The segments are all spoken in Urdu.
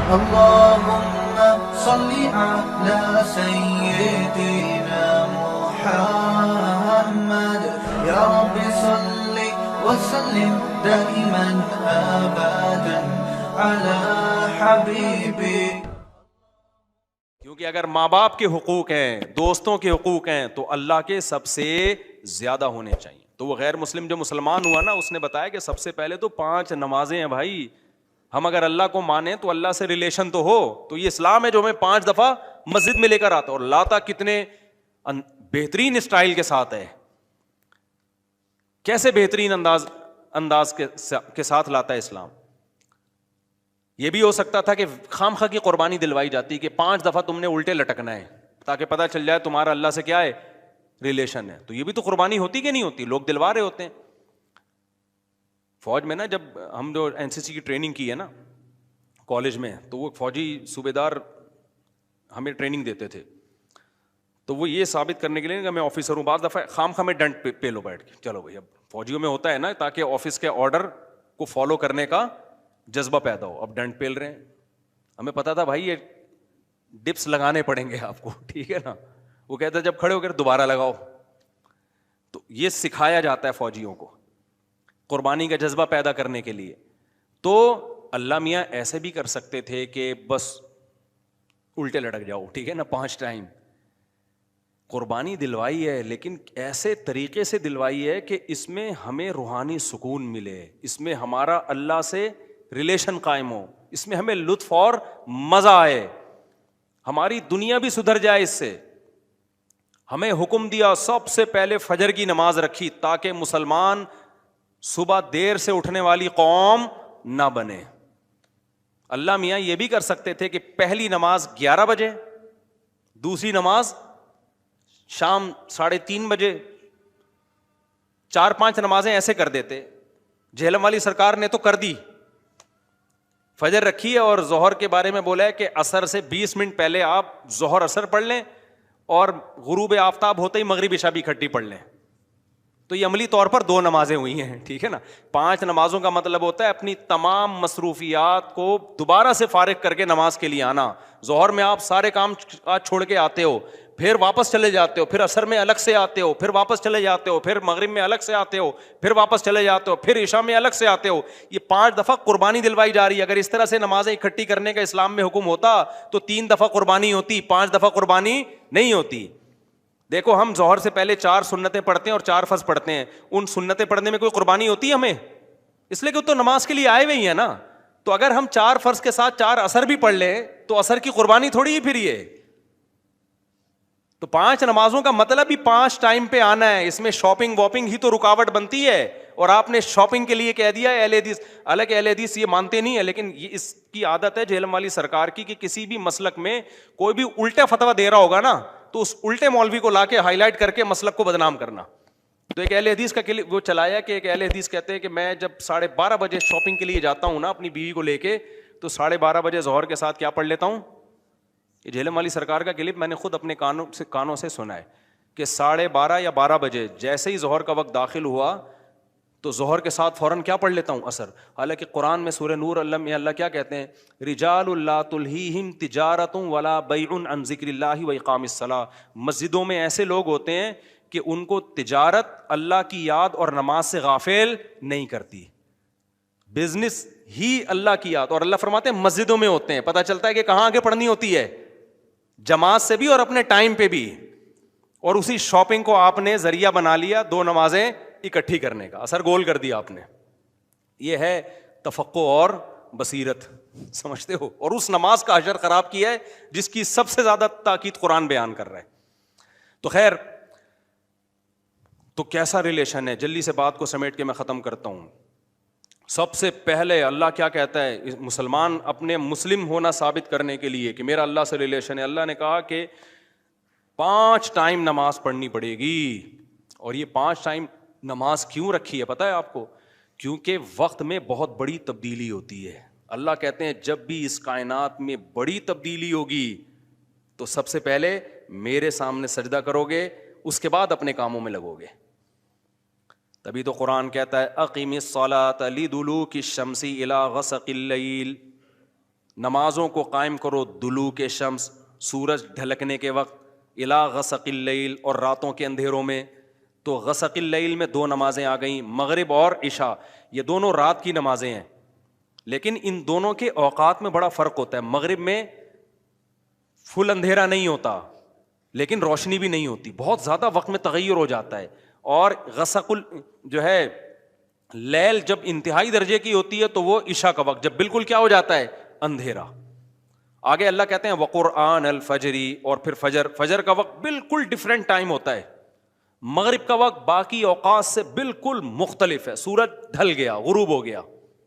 اللهم صل على سيدنا محمد يا رب صل وسلم دائما ابدا على حبيبك. کیونکہ اگر ماں باپ کے حقوق ہیں, دوستوں کے حقوق ہیں, تو اللہ کے سب سے زیادہ ہونے چاہیے. تو وہ غیر مسلم جو مسلمان ہوا نا, اس نے بتایا کہ سب سے پہلے تو 5 نمازیں ہیں بھائی. ہم اگر اللہ کو مانیں تو اللہ سے ریلیشن تو ہو. تو یہ اسلام ہے جو ہمیں 5 دفعہ مسجد میں لے کر آتا, اور لاتا کتنے بہترین اسٹائل کے ساتھ ہے. کیسے بہترین انداز کے ساتھ لاتا ہے اسلام. یہ بھی ہو سکتا تھا کہ خام خواہ کی قربانی دلوائی جاتی کہ 5 دفعہ تم نے الٹے لٹکنا ہے تاکہ پتہ چل جائے تمہارا اللہ سے کیا ہے, ریلیشن ہے. تو یہ بھی تو قربانی ہوتی کہ نہیں ہوتی, لوگ دلوا رہے ہوتے ہیں. فوج میں نا, جب ہم جو این سی سی کی ٹریننگ کی ہے نا کالج میں, تو وہ فوجی صوبے دار ہمیں ٹریننگ دیتے تھے. تو وہ یہ ثابت کرنے کے لیے کہ میں آفیسر ہوں, بعض دفعہ خام خواہ میں ڈنڈ پہ لو بیٹھ کے, چلو بھائی. اب فوجیوں میں ہوتا ہے نا تاکہ آفس کے آرڈر کو فالو کرنے کا جذبہ پیدا ہو. اب ڈنڈ پیل رہے ہیں, ہمیں پتا تھا بھائی یہ ڈپس لگانے پڑیں گے آپ کو, ٹھیک ہے نا. وہ کہتا ہے جب کھڑے ہو کر دوبارہ لگاؤ. تو یہ سکھایا جاتا ہے فوجیوں کو قربانی کا جذبہ پیدا کرنے کے لیے. تو اللہ میاں ایسے بھی کر سکتے تھے کہ بس الٹے لٹک جاؤ, ٹھیک ہے نا, 5 ٹائم. قربانی دلوائی ہے لیکن ایسے طریقے سے دلوائی ہے کہ اس میں ہمیں روحانی سکون ملے, اس میں ہمارا اللہ سے ریلیشن قائم ہو, اس میں ہمیں لطف اور مزہ آئے, ہماری دنیا بھی سدھر جائے اس سے. ہمیں حکم دیا سب سے پہلے فجر کی نماز رکھی تاکہ مسلمان صبح دیر سے اٹھنے والی قوم نہ بنے. اللہ میاں یہ بھی کر سکتے تھے کہ پہلی نماز 11 بجے, دوسری نماز شام 3:30 بجے, 4-5 نمازیں ایسے کر دیتے. جہلم والی سرکار نے تو کر دی, فجر رکھی ہے اور ظہر کے بارے میں بولا ہے کہ عصر سے 20 منٹ پہلے آپ ظہر عصر پڑھ لیں اور غروب آفتاب ہوتے ہی مغرب عشاء بھی اکٹھی پڑھ لیں. تو یہ عملی طور پر 2 نمازیں ہوئی ہیں, ٹھیک ہے نا. 5 نمازوں کا مطلب ہوتا ہے اپنی تمام مصروفیات کو دوبارہ سے فارغ کر کے نماز کے لیے آنا. ظہر میں آپ سارے کام چھوڑ کے آتے ہو, پھر واپس چلے جاتے ہو, پھر عصر میں الگ سے آتے ہو, پھر واپس چلے جاتے ہو, پھر مغرب میں الگ سے آتے ہو, پھر واپس چلے جاتے ہو, پھر عشاء میں الگ سے آتے ہو. یہ 5 دفعہ قربانی دلوائی جا رہی ہے. اگر اس طرح سے نمازیں اکٹھی کرنے کا اسلام میں حکم ہوتا تو 3 دفعہ قربانی ہوتی, 5 دفعہ قربانی نہیں ہوتی. دیکھو ہم ظہر سے پہلے 4 سنتیں پڑھتے ہیں اور 4 فرض پڑھتے ہیں. ان سنتیں پڑھنے میں کوئی قربانی ہوتی ہے ہمیں؟ اس لیے کہ تو نماز کے لیے آئے ہوئے ہی ہیں نا. تو اگر ہم 4 فرض کے ساتھ 4 عصر بھی پڑھ لیں تو عصر کی قربانی تھوڑی ہی پھر یہ. تو 5 نمازوں کا مطلب ہی 5 ٹائم پہ آنا ہے. اس میں شاپنگ واپنگ ہی تو رکاوٹ بنتی ہے, اور آپ نے شاپنگ کے لیے کہہ دیا ہے اہل حدیث. حالانکہ اہل حدیث یہ مانتے نہیں ہے, لیکن یہ اس کی عادت ہے جہلم والی سرکار کی کہ کسی بھی مسلک میں کوئی بھی الٹا فتویٰ دے رہا ہوگا نا تو اس الٹے مولوی کو لا کے ہائی لائٹ کر کے مسلک کو بدنام کرنا. تو ایک اہل حدیث کا وہ چلایا کہ ایک اہل حدیث کہتے ہیں کہ میں جب 12:30 بجے شاپنگ کے لیے جاتا ہوں نا اپنی بیوی کو لے کے, تو 12:30 بجے ظہر کے ساتھ کیا پڑھ لیتا ہوں. یہ جہلم والی سرکار کا کلپ میں نے خود اپنے کانوں سے سنا ہے کہ 12:30 یا 12 بجے جیسے ہی ظہر کا وقت داخل ہوا تو ظہر کے ساتھ فوراً کیا پڑھ لیتا ہوں, عصر. حالانکہ قرآن میں سورہ نور اللہ کیا کہتے ہیں, رجال لا تلہیہم تجارت ولا بیع عن ذکر اللہ واقام الصلاۃ. مسجدوں میں ایسے لوگ ہوتے ہیں کہ ان کو تجارت اللہ کی یاد اور نماز سے غافل نہیں کرتی. بزنس ہی اللہ کی یاد, اور اللہ فرماتے ہیں مسجدوں میں ہوتے ہیں. پتہ چلتا ہے کہ کہاں آگے پڑھنی ہوتی ہے, جماعت سے بھی اور اپنے ٹائم پہ بھی. اور اسی شاپنگ کو آپ نے ذریعہ بنا لیا 2 نمازیں اکٹھی کرنے کا, اثر گول کر دیا آپ نے. یہ ہے تفقع اور بصیرت, سمجھتے ہو. اور اس نماز کا اجر خراب کیا ہے جس کی سب سے زیادہ تاکید قرآن بیان کر رہا ہے. تو خیر, تو کیسا ریلیشن ہے, جلدی سے بات کو سمیٹ کے میں ختم کرتا ہوں. سب سے پہلے اللہ کیا کہتا ہے, مسلمان اپنے مسلم ہونا ثابت کرنے کے لیے کہ میرا اللہ سے ریلیشن ہے, اللہ نے کہا کہ 5 ٹائم نماز پڑھنی پڑے گی. اور یہ 5 ٹائم نماز کیوں رکھی ہے پتہ ہے آپ کو؟ کیونکہ وقت میں بہت بڑی تبدیلی ہوتی ہے. اللہ کہتے ہیں جب بھی اس کائنات میں بڑی تبدیلی ہوگی تو سب سے پہلے میرے سامنے سجدہ کرو گے, اس کے بعد اپنے کاموں میں لگو گے. تبھی تو قرآن کہتا ہے اقیم الصلاۃ لدلوک الشمس الی غسق اللیل. نمازوں کو قائم کرو دلوک شمس، سورج ڈھلکنے کے وقت، الی غسق اللیل، اور راتوں کے اندھیروں میں. تو غسق اللیل میں 2 نمازیں آ گئیں، مغرب اور عشاء. یہ دونوں رات کی نمازیں ہیں، لیکن ان دونوں کے اوقات میں بڑا فرق ہوتا ہے. مغرب میں فل اندھیرا نہیں ہوتا لیکن روشنی بھی نہیں ہوتی، بہت زیادہ وقت میں تغیر ہو جاتا ہے. اور غسق جو ہے لیل جب انتہائی درجے کی ہوتی ہے تو وہ عشاء کا وقت، جب بالکل کیا ہو جاتا ہے، اندھیرا. آگے اللہ کہتے ہیں وقرآن الفجری، اور پھر فجر کا وقت بالکل ڈفرینٹ ٹائم ہوتا ہے. مغرب کا وقت باقی اوقات سے بالکل مختلف ہے. سورج ڈھل گیا، غروب ہو گیا،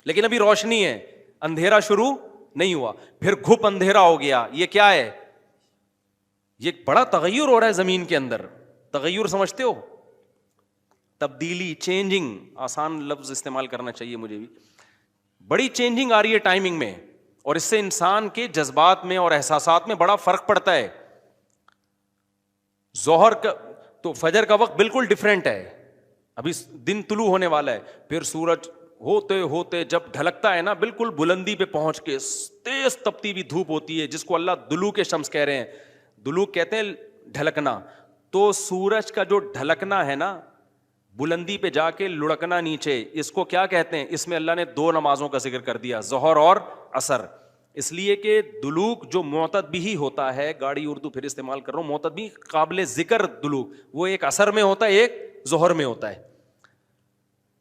لیکن ابھی روشنی ہے، اندھیرا شروع نہیں ہوا. پھر گھپ اندھیرا ہو گیا. یہ کیا ہے؟ یہ بڑا تغیر ہو رہا ہے زمین کے اندر. تغیر سمجھتے ہو؟ تبدیلی، چینجنگ. آسان لفظ استعمال کرنا چاہیے مجھے بھی. بڑی چینجنگ آ رہی ہے ٹائمنگ میں، اور اس سے انسان کے جذبات میں اور احساسات میں بڑا فرق پڑتا ہے. ظہر کا تو فجر کا وقت بالکل ڈفرینٹ ہے، ابھی دن طلوع ہونے والا ہے. پھر سورج ہوتے ہوتے جب ڈھلکتا ہے نا، بالکل بلندی پہ پہنچ کے تیز تپتی ہوئی دھوپ ہوتی ہے، جس کو اللہ دلوک شمس کہہ رہے ہیں. دلوک کہتے ہیں ڈھلکنا. تو سورج کا جو ڈھلکنا ہے نا، بلندی پہ جا کے لڑکنا نیچے، اس کو کیا کہتے ہیں؟ اس میں اللہ نے 2 نمازوں کا ذکر کر دیا، ظہر اور عصر. اس لیے کہ دلوک جو معتد بھی ہوتا ہے، گاڑی اردو پھر استعمال کر رہا ہوں، معتد بھی قابل ذکر دلوک، وہ ایک عصر میں ہوتا ہے، ایک ظہر میں ہوتا ہے.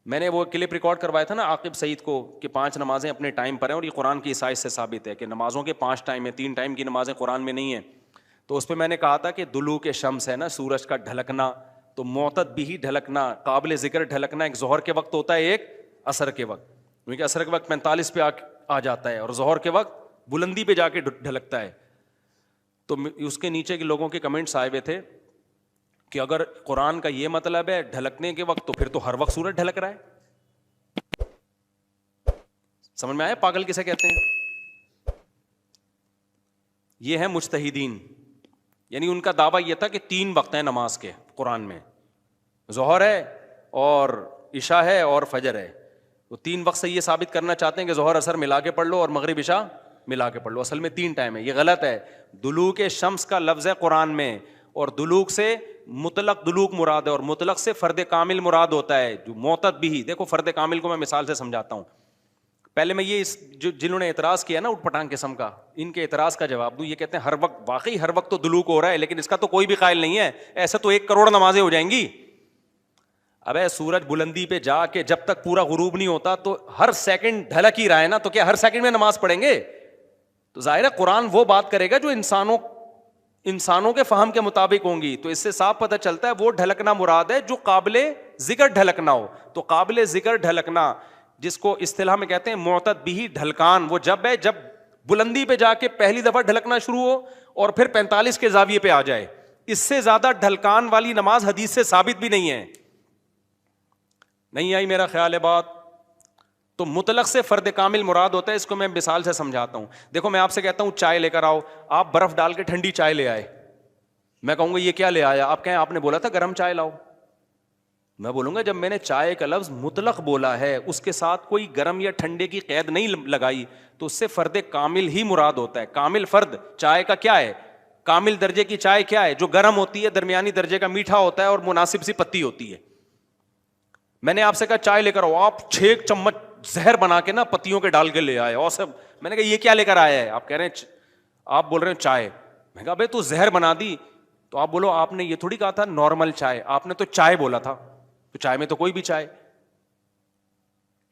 میں نے وہ کلپ ریکارڈ کروایا تھا نا عاقب سعید کو، کہ 5 نمازیں اپنے ٹائم پر ہیں، اور یہ قرآن کی عیسائی سے ثابت ہے کہ نمازوں کے 5 ٹائم ہیں، 3 ٹائم کی نمازیں قرآن میں نہیں ہیں. تو اس پہ میں نے کہا تھا کہ دلوک شمس ہے نا، سورج کا ڈھلکنا، تو معتد بھی ڈھلکنا، قابل ذکر ڈھلکنا ایک ظہر کے وقت ہوتا ہے، ایک عصر کے وقت. کیونکہ عصر کے وقت 45 پہ آ جاتا ہے، اور ظہر کے وقت بلندی پہ جا کے ڈھلکتا ہے. تو اس کے نیچے کے لوگوں کے کمنٹس آئے ہوئے تھے کہ اگر قرآن کا یہ مطلب ہے ڈھلکنے کے وقت، تو پھر تو ہر وقت سورج ڈھلک رہا ہے. سمجھ میں آیا پاگل کسے کہتے ہیں؟ یہ ہے مجتہدین، یعنی ان کا دعویٰ یہ تھا کہ 3 وقت ہیں نماز کے قرآن میں، ظہر ہے اور عشاء ہے اور فجر ہے. وہ 3 وقت سے یہ ثابت کرنا چاہتے ہیں کہ ظہر عصر ملا کے پڑھ لو اور مغرب عشاء ملا کے پڑھ لو. اصل میں 3 ٹائم ہے. یہ غلط ہے. دلوک شمس کا لفظ ہے قرآن میں، اور دلوک سے مطلق دلوک مراد ہے، اور مطلق سے فرد کامل مراد ہوتا ہے، جو معتد بھی. دیکھو فرد کامل کو میں مثال سے سمجھاتا ہوں. پہلے میں یہ جنہوں نے اعتراض کیا نا اٹھ پٹانگ قسم کا، ان کے اعتراض کا جواب دوں. یہ کہتے ہیں ہر وقت، واقعی ہر وقت تو دلوک ہو رہا ہے، لیکن اس کا تو کوئی بھی قائل نہیں ہے. ایسے تو 1 کروڑ نمازیں ہو جائیں گی. ابے سورج بلندی پہ جا کے جب تک پورا غروب نہیں ہوتا تو ہر سیکنڈ ڈھلک ہی رہا ہے نا، تو کیا ہر سیکنڈ میں نماز پڑھیں گے؟ تو ظاہر ہے قرآن وہ بات کرے گا جو انسانوں کے فہم کے مطابق ہوں گی. تو اس سے صاف پتہ چلتا ہے وہ ڈھلکنا مراد ہے جو قابل ذکر ڈھلکنا ہو. تو قابل ذکر ڈھلکنا، جس کو اصطلاح میں کہتے ہیں معتد بھی ڈھلکان، وہ جب ہے جب بلندی پہ جا کے پہلی دفعہ ڈھلکنا شروع ہو اور پھر 45 کے زاویے پہ آ جائے. اس سے زیادہ ڈھلکان والی نماز حدیث سے ثابت بھی نہیں ہے. نہیں آئی میرا خیال ہے بات؟ تو مطلق سے فرد کامل مراد ہوتا ہے. اس کو میں مثال سے سمجھاتا ہوں. دیکھو میں آپ سے کہتا ہوں چائے لے کر آؤ، آپ برف ڈال کے ٹھنڈی چائے لے آئے. میں کہوں گا یہ کیا لے آیا؟ آپ کہیں آپ نے بولا تھا گرم چائے لاؤ. میں بولوں گا جب میں نے چائے کا لفظ مطلق بولا ہے، اس کے ساتھ کوئی گرم یا ٹھنڈے کی قید نہیں لگائی، تو اس سے فرد کامل ہی مراد ہوتا ہے. کامل فرد چائے کا کیا ہے؟ کامل درجے کی چائے کیا ہے؟ جو گرم ہوتی ہے، درمیانی درجے کا میٹھا ہوتا ہے اور مناسب سی پتی ہوتی ہے. میں نے آپ سے کہا چائے لے کر آؤ، آپ 6 چمچ زہر بنا کے نا پتیوں کے ڈال کے لے آئے. اور سب میں نے کہا یہ کیا لے کر آیا ہے؟ آپ کہہ رہے ہیں، آپ بول رہے ہیں چائے. میں کہا بھائی تو زہر بنا دی. تو آپ بولو آپ نے یہ تھوڑی کہا تھا نارمل چائے، آپ نے تو چائے بولا تھا. تو چائے میں تو کوئی بھی چائے.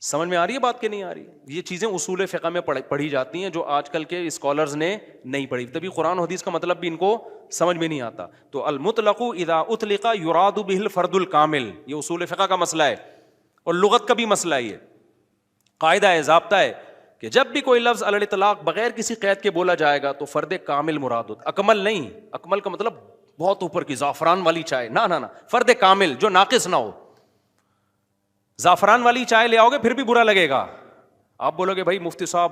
سمجھ میں آ رہی ہے بات کہ نہیں آ رہی؟ یہ چیزیں اصول فقہ میں پڑھی جاتی ہیں جو آج کل کے اسکالرز نے نہیں پڑھی، تبھی قرآن و حدیث کا مطلب بھی ان کو سمجھ میں نہیں آتا. تو المطلق اذا اطلق یراد به الفرد الکامل، یہ اصول فقہ کا مسئلہ ہے اور لغت کا بھی مسئلہ ہے. یہ قاعدہ ہے، ضابطہ ہے کہ جب بھی کوئی لفظ علی الاطلاق بغیر کسی قید کے بولا جائے گا تو فرد کامل مراد ہوتا. اکمل نہیں، اکمل کا مطلب بہت اوپر کی زعفران والی چائے، نہ فرد کامل جو ناقص نہ ہو. زعفران والی چائے لے آؤ گے پھر بھی برا لگے گا. آپ بولو گے بھائی مفتی صاحب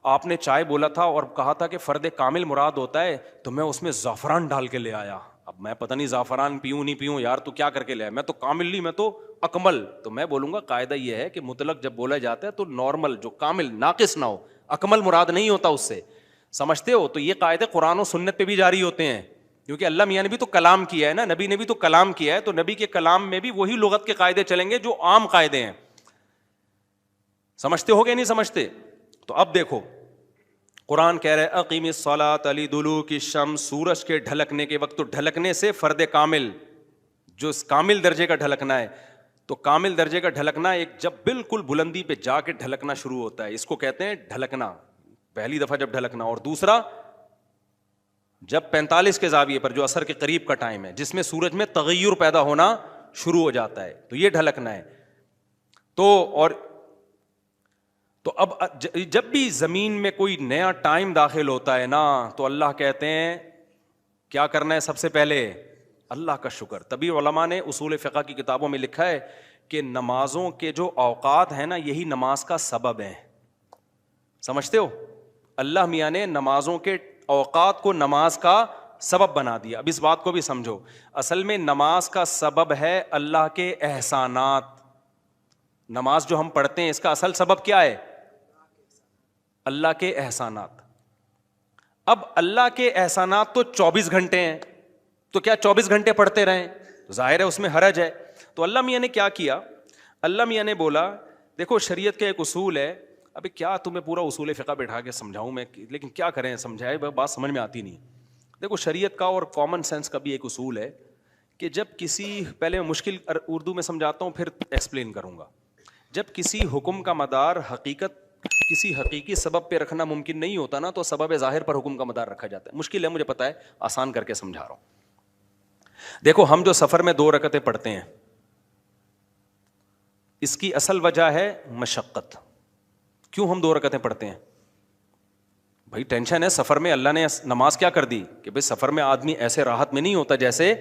آپ نے چائے بولا تھا اور کہا تھا کہ فرد کامل مراد ہوتا ہے، تو میں اس میں زعفران ڈال کے لے آیا. اب میں پتہ نہیں زعفران پیوں نہیں پیوں یار، تو کیا کر کے لے آیا؟ میں تو کامل نہیں، میں تو اکمل. تو میں بولوں گا قاعدہ یہ ہے کہ مطلق جب بولا جاتا ہے تو نارمل جو کامل ناقص نہ ہو. اکمل مراد نہیں ہوتا اس سے, سمجھتے ہو؟ تو یہ قاعدے قرآن و سنت پہ بھی جاری ہوتے ہیں, کیونکہ اللہ میاں نے بھی تو کلام کیا ہے نا, نبی نے بھی تو کلام کیا ہے, تو نبی کے کلام میں بھی وہی لغت کے قاعدے چلیں گے جو عام قاعدے ہیں. سمجھتے ہو گیا نہیں سمجھتے؟ تو اب دیکھو قرآن کہہ رہے اقیم الصلاۃ لدلوک الشمس, سورج کے ڈھلکنے کے وقت, تو ڈھلکنے سے فرد کامل جو کامل درجے کا ڈھلکنا ہے, تو کامل درجے کا ڈھلکنا ایک جب بالکل بلندی پہ جا کے ڈھلکنا شروع ہوتا ہے, اس کو کہتے ہیں ڈھلکنا, پہلی دفعہ جب ڈھلکنا, اور دوسرا جب 45 کے زاویے پر جو عصر کے قریب کا ٹائم ہے جس میں سورج میں تغیر پیدا ہونا شروع ہو جاتا ہے, تو یہ ڈھلکنا ہے. تو اب جب بھی زمین میں کوئی نیا ٹائم داخل ہوتا ہے نا, تو اللہ کہتے ہیں کیا کرنا ہے سب سے پہلے؟ اللہ کا شکر. تبھی علماء نے اصول فقہ کی کتابوں میں لکھا ہے کہ نمازوں کے جو اوقات ہیں نا, یہی نماز کا سبب ہے. سمجھتے ہو؟ اللہ میاں نے نمازوں کے اوقات کو نماز کا سبب بنا دیا. اب اس بات کو بھی سمجھو, اصل میں نماز کا سبب ہے اللہ کے احسانات. نماز جو ہم پڑھتے ہیں اس کا اصل سبب کیا ہے؟ اللہ کے احسانات. اب اللہ کے احسانات تو 24 گھنٹے ہیں, تو کیا 24 گھنٹے پڑھتے رہیں؟ ظاہر ہے اس میں حرج ہے. تو اللہ میاں نے کیا کیا؟ اللہ میاں نے بولا دیکھو شریعت کا ایک اصول ہے, ابھی کیا تمہیں پورا اصول فقہ بیٹھا کے سمجھاؤں میں, لیکن کیا کریں, سمجھائے بات سمجھ میں آتی نہیں. دیکھو شریعت کا اور کامن سینس کا بھی ایک اصول ہے کہ جب کسی, پہلے میں مشکل اردو میں سمجھاتا ہوں پھر ایکسپلین کروں گا. جب کسی حکم کا مدار کسی حقیقی سبب پہ رکھنا ممکن نہیں ہوتا نا, تو سبب ظاہر پر حکم کا مدار رکھا جاتا ہے. مشکل ہے مجھے پتا ہے, آسان کر کے سمجھا رہا ہوں. دیکھو ہم جو سفر میں 2 رکعتیں پڑھتے ہیں, اس کی اصل وجہ ہے مشقت. کیوں ہم 2 رکعتیں پڑھتے ہیں؟ بھائی ٹینشن ہے سفر میں. اللہ نے نماز کیا کر دی کہ بھائی سفر میں آدمی ایسے راحت میں نہیں ہوتا جیسے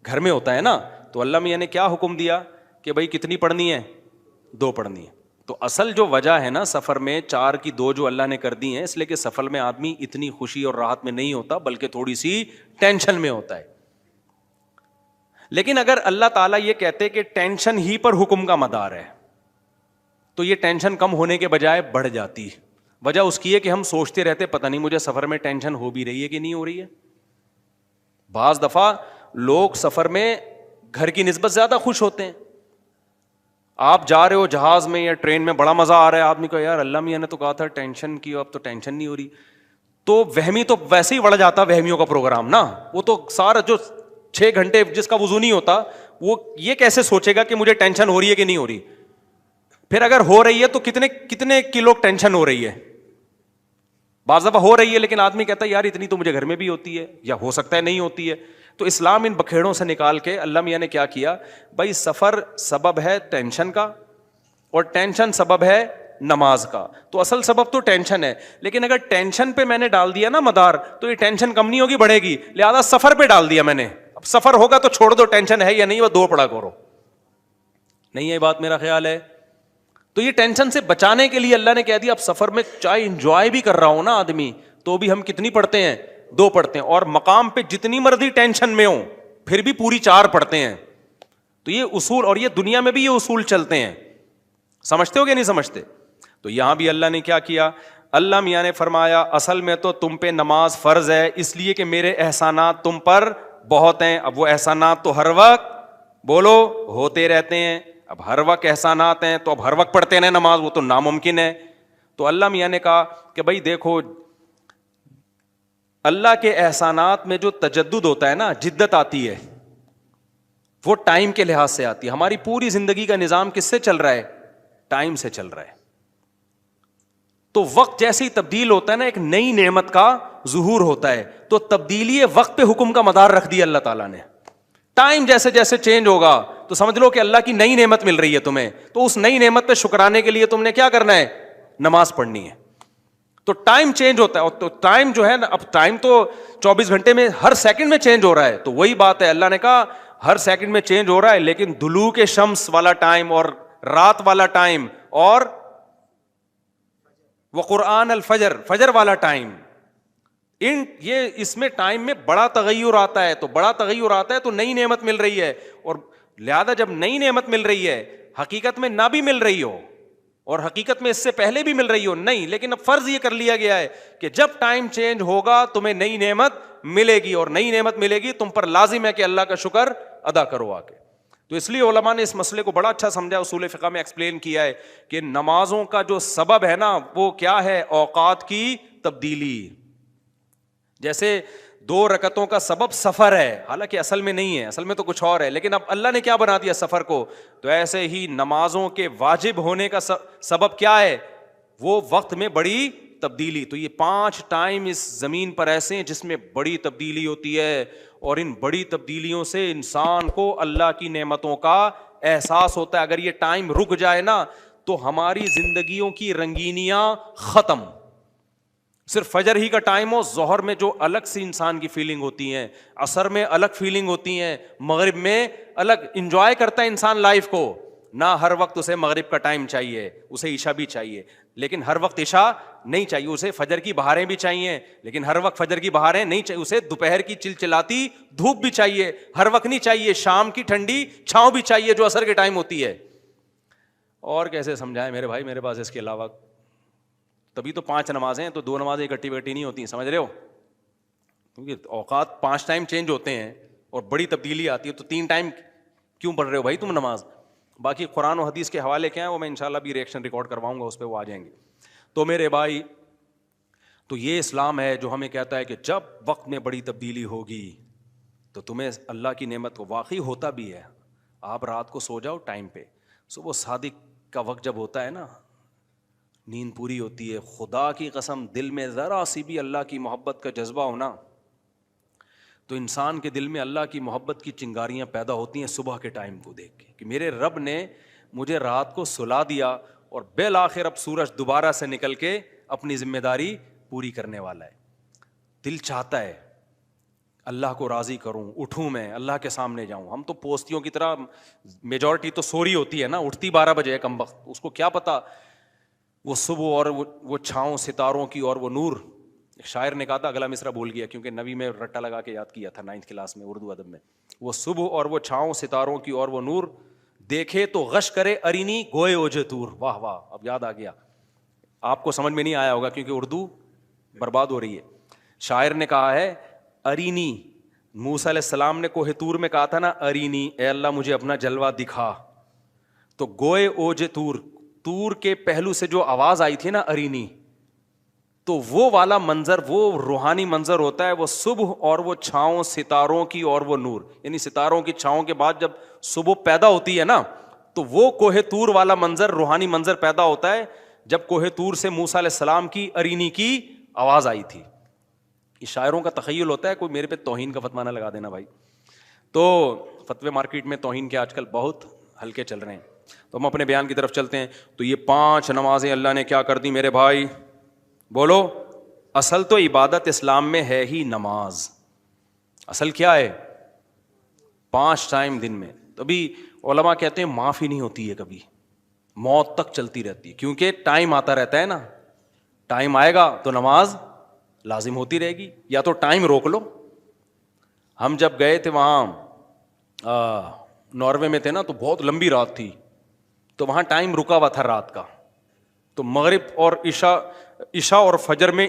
گھر میں ہوتا ہے نا. تو اللہ میاں نے کیا حکم دیا کہ بھائی کتنی پڑھنی ہے؟ 2 پڑھنی ہے. تو اصل جو وجہ ہے نا سفر میں 4 کی 2 جو اللہ نے کر دی ہیں, اس لیے کہ سفر میں آدمی اتنی خوشی اور راحت میں نہیں ہوتا بلکہ تھوڑی سی ٹینشن میں ہوتا ہے. لیکن اگر اللہ تعالیٰ یہ کہتے کہ ٹینشن ہی پر حکم کا مدار ہے, تو یہ ٹینشن کم ہونے کے بجائے بڑھ جاتی. وجہ اس کی ہے کہ ہم سوچتے رہتے پتہ نہیں مجھے سفر میں ٹینشن ہو بھی رہی ہے کہ نہیں ہو رہی ہے. بعض دفعہ لوگ سفر میں گھر کی نسبت زیادہ خوش ہوتے ہیں. آپ جا رہے ہو جہاز میں یا ٹرین میں, بڑا مزہ آ رہا ہے, آدمی کو یار اللہ میاں نے تو کہا تھا ٹینشن کی, اب تو ٹینشن نہیں ہو رہی. تو وہمی تو ویسے ہی بڑھ جاتا وہمیوں کا پروگرام نا. وہ تو سارا جو 6 گھنٹے جس کا وضو نہیں ہوتا, وہ یہ کیسے سوچے گا کہ مجھے ٹینشن ہو رہی ہے کہ نہیں ہو رہی. پھر اگر ہو رہی ہے تو کتنے کلو ٹینشن ہو رہی ہے. بعض دفعہ ہو رہی ہے لیکن آدمی کہتا ہے یار اتنی تو مجھے گھر میں بھی ہوتی ہے, یا ہو سکتا ہے نہیں ہوتی ہے. تو اسلام ان بکھیڑوں سے نکال کے اللہ میاں نے کیا کیا, بھائی سفر سبب ہے ٹینشن کا اور ٹینشن سبب ہے نماز کا. تو اصل سبب تو ٹینشن ہے, لیکن اگر ٹینشن پہ میں نے ڈال دیا نا مدار, تو یہ ٹینشن کم نہیں ہوگی بڑھے گی. لہذا سفر پہ ڈال دیا میں نے, اب سفر ہوگا تو چھوڑ دو, ٹینشن ہے یا نہیں وہ 2 پڑھا کرو. نہیں ہے بات میرا خیال ہے. تو یہ ٹینشن سے بچانے کے لیے اللہ نے کہہ دیا اب سفر میں چاہے انجوائے بھی کر رہا ہوں نا آدمی, تو بھی ہم کتنی پڑھتے ہیں؟ 2 پڑھتے ہیں. اور مقام پہ جتنی مرضی ٹینشن میں ہوں پھر بھی پوری 4 پڑھتے ہیں. تو یہ اصول, اور یہ دنیا میں بھی یہ اصول چلتے ہیں. سمجھتے ہو کہ نہیں سمجھتے؟ تو یہاں بھی اللہ نے کیا کیا, اللہ میاں نے فرمایا اصل میں تو تم پہ نماز فرض ہے اس لیے کہ میرے احسانات تم پر بہت ہیں. اب وہ احسانات تو ہر وقت بولو ہوتے رہتے ہیں. اب ہر وقت احسانات ہیں تو اب ہر وقت پڑھتے رہے نماز, وہ تو ناممکن ہے. تو اللہ میاں نے کہا کہ بھائی دیکھو اللہ کے احسانات میں جو تجدد ہوتا ہے نا, جدت آتی ہے, وہ ٹائم کے لحاظ سے آتی ہے. ہماری پوری زندگی کا نظام کس سے چل رہا ہے؟ ٹائم سے چل رہا ہے. تو وقت جیسے ہی تبدیل ہوتا ہے نا, ایک نئی نعمت کا ظہور ہوتا ہے. تو تبدیلی وقت پہ حکم کا مدار رکھ دیا اللہ تعالیٰ نے. ٹائم جیسے جیسے چینج ہوگا تو سمجھ لو کہ اللہ کی نئی نعمت مل رہی ہے تمہیں, تو اس نئی نعمت پہ شکرانے کے لیے تم نے کیا کرنا ہے؟ نماز پڑھنی ہے. تو ٹائم چینج ہوتا ہے, اور تو ٹائم جو ہے نا, اب ٹائم تو 24 گھنٹے میں ہر سیکنڈ میں چینج ہو رہا ہے. تو وہی بات ہے, اللہ نے کہا ہر سیکنڈ میں چینج ہو رہا ہے, لیکن دلوک شمس والا ٹائم اور رات والا ٹائم اور وقرآن الفجر, فجر والا ٹائم, یہ اس میں ٹائم میں بڑا تغیر آتا ہے. تو بڑا تغیر آتا ہے تو نئی نعمت مل رہی ہے, اور لہذا جب نئی نعمت مل رہی ہے حقیقت میں نہ بھی مل رہی ہو, اور حقیقت میں اس سے پہلے بھی مل رہی ہو نہیں, لیکن اب فرض یہ کر لیا گیا ہے کہ جب ٹائم چینج ہوگا تمہیں نئی نعمت ملے گی, اور نئی نعمت ملے گی تم پر لازم ہے کہ اللہ کا شکر ادا کرو آ کے. تو اس لیے علماء نے اس مسئلے کو بڑا اچھا سمجھا, اصول فقہ میں ایکسپلین کیا ہے کہ نمازوں کا جو سبب ہے نا وہ کیا ہے, اوقات کی تبدیلی. جیسے 2 رکعتوں کا سبب سفر ہے, حالانکہ اصل میں نہیں ہے, اصل میں تو کچھ اور ہے, لیکن اب اللہ نے کیا بنا دیا سفر کو. تو ایسے ہی نمازوں کے واجب ہونے کا سبب کیا ہے, وہ وقت میں بڑی تبدیلی. تو یہ 5 ٹائم اس زمین پر ایسے ہیں جس میں بڑی تبدیلی ہوتی ہے, اور ان بڑی تبدیلیوں سے انسان کو اللہ کی نعمتوں کا احساس ہوتا ہے. اگر یہ ٹائم رک جائے نا تو ہماری زندگیوں کی رنگینیاں ختم. صرف فجر ہی کا ٹائم ہو, ظہر میں جو الگ سی انسان کی فیلنگ ہوتی ہیں, عصر میں الگ فیلنگ ہوتی ہیں, مغرب میں الگ, انجوائے کرتا ہے انسان لائف کو. نہ ہر وقت اسے مغرب کا ٹائم چاہیے, اسے عشاء بھی چاہیے, لیکن ہر وقت عشاء نہیں چاہیے. اسے فجر کی بہاریں بھی چاہیے, لیکن ہر وقت فجر کی بہاریں نہیں چاہیے. اسے دوپہر کی چلچلاتی دھوپ بھی چاہیے, ہر وقت نہیں چاہیے. شام کی ٹھنڈی چھاؤں بھی چاہیے جو عصر کے ٹائم ہوتی ہے. اور کیسے سمجھائیں میرے بھائی, میرے پاس اس کے علاوہ تبھی تو 5 نمازیں ہیں, تو 2 نمازیں اکٹھی بیٹھی نہیں ہوتی, سمجھ رہے ہو, کیونکہ اوقات 5 ٹائم چینج ہوتے ہیں اور بڑی تبدیلی آتی ہے. تو 3 ٹائم کیوں پڑھ رہے ہو بھائی تم نماز. باقی قرآن و حدیث کے حوالے کیا ہیں وہ میں انشاءاللہ بھی ریئیکشن ریکارڈ کرواؤں گا, اس پہ وہ آ جائیں گے. تو میرے بھائی, تو یہ اسلام ہے جو ہمیں کہتا ہے کہ جب وقت میں بڑی تبدیلی ہوگی تو تمہیں اللہ کی نعمت کو واقعی ہوتا بھی ہے. آپ رات کو سو جاؤ ٹائم پہ, صبح صادق کا وقت جب ہوتا ہے نا, نیند پوری ہوتی ہے, خدا کی قسم دل میں ذرا سی بھی اللہ کی محبت کا جذبہ ہونا تو انسان کے دل میں اللہ کی محبت کی چنگاریاں پیدا ہوتی ہیں صبح کے ٹائم کو دیکھ کے, کہ میرے رب نے مجھے رات کو سلا دیا اور بالآخر اب سورج دوبارہ سے نکل کے اپنی ذمہ داری پوری کرنے والا ہے. دل چاہتا ہے اللہ کو راضی کروں, اٹھوں میں اللہ کے سامنے جاؤں. ہم تو پوستیوں کی طرح, میجورٹی تو سو رہی ہوتی ہے نا, اٹھتی 12 بجے ہے کم وقت, اس کو کیا پتا وہ صبح اور وہ چھاؤں ستاروں کی اور وہ نور. ایک شاعر نے کہا تھا, اگلا مصرع بھول گیا کیونکہ نبی میں رٹا لگا کے یاد کیا تھا 9th کلاس میں اردو ادب میں. وہ صبح اور وہ چھاؤں ستاروں کی اور وہ نور, دیکھے تو غش کرے ارینی گوئے اوجے تور. واہ واہ, اب یاد آ گیا. آپ کو سمجھ میں نہیں آیا ہوگا کیونکہ اردو برباد ہو رہی ہے. شاعر نے کہا ہے ارینی, موسیٰ علیہ السلام نے کوہ طور میں کہا تھا نا ارینی, اے اللہ مجھے اپنا جلوہ دکھا. تو گوئے اوجے تور, تور کے پہلو سے جو آواز آئی تھی نا ارینی, تو وہ والا منظر, وہ روحانی منظر ہوتا ہے. وہ صبح اور وہ چھاؤں ستاروں کی اور وہ نور, یعنی ستاروں کی چھاؤں کے بعد جب صبح پیدا ہوتی ہے نا تو وہ کوہ طور والا منظر, روحانی منظر پیدا ہوتا ہے جب کوہ طور سے موسیٰ علیہ السلام کی ارینی کی آواز آئی تھی. یہ شاعروں کا تخیل ہوتا ہے, کوئی میرے پہ توہین کا فتویٰ نہ لگا دینا بھائی. تو فتوے مارکیٹ میں توہین کے آج کل بہت ہلکے چل رہے ہیں. تو ہم اپنے بیان کی طرف چلتے ہیں. تو یہ 5 نمازیں اللہ نے کیا کر دی میرے بھائی, بولو. اصل تو عبادت اسلام میں ہے ہی نماز. اصل کیا ہے, 5 ٹائم دن میں. تبھی علماء کہتے ہیں معافی نہیں ہوتی ہے کبھی, موت تک چلتی رہتی ہے, کیونکہ ٹائم آتا رہتا ہے نا. ٹائم آئے گا تو نماز لازم ہوتی رہے گی, یا تو ٹائم روک لو. ہم جب گئے تھے وہاں ناروے میں تھے نا, تو بہت لمبی رات تھی, تو وہاں ٹائم رکا ہوا تھا رات کا. تو مغرب اور عشاء اور فجر میں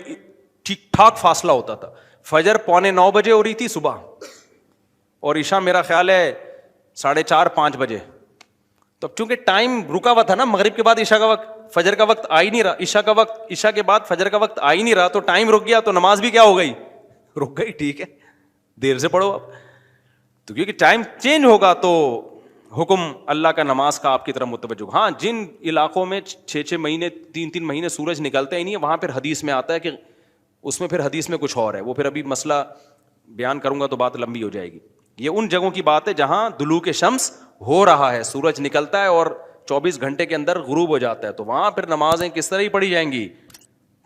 ٹھیک ٹھاک فاصلہ ہوتا تھا. فجر 8:45 بجے ہو رہی تھی صبح, اور عشاء میرا خیال ہے 4:30-5 بجے. تو اب چونکہ ٹائم رکا ہوا تھا نا, مغرب کے بعد عشاء کا وقت, فجر کا وقت آ ہی نہیں رہا, عشاء کے بعد فجر کا وقت آ ہی نہیں رہا, تو ٹائم رک گیا, تو نماز بھی کیا ہو گئی, رک گئی. ٹھیک ہے, دیر سے پڑھو اب, تو کیونکہ ٹائم چینج ہوگا تو حکم اللہ کا نماز کا آپ کی طرف متوجہ. ہاں, جن علاقوں میں 6 مہینے 3 مہینے سورج نکلتا ہی نہیں ہے, وہاں پھر حدیث میں آتا ہے کہ اس میں پھر حدیث میں کچھ اور ہے, وہ پھر ابھی مسئلہ بیان کروں گا تو بات لمبی ہو جائے گی. یہ ان جگہوں کی بات ہے جہاں دلوک شمس ہو رہا ہے, سورج نکلتا ہے اور 24 گھنٹے کے اندر غروب ہو جاتا ہے, تو وہاں پھر نمازیں کس طرح ہی پڑھی جائیں گی,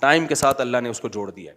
ٹائم کے ساتھ اللہ نے اس کو جوڑ دیا ہے.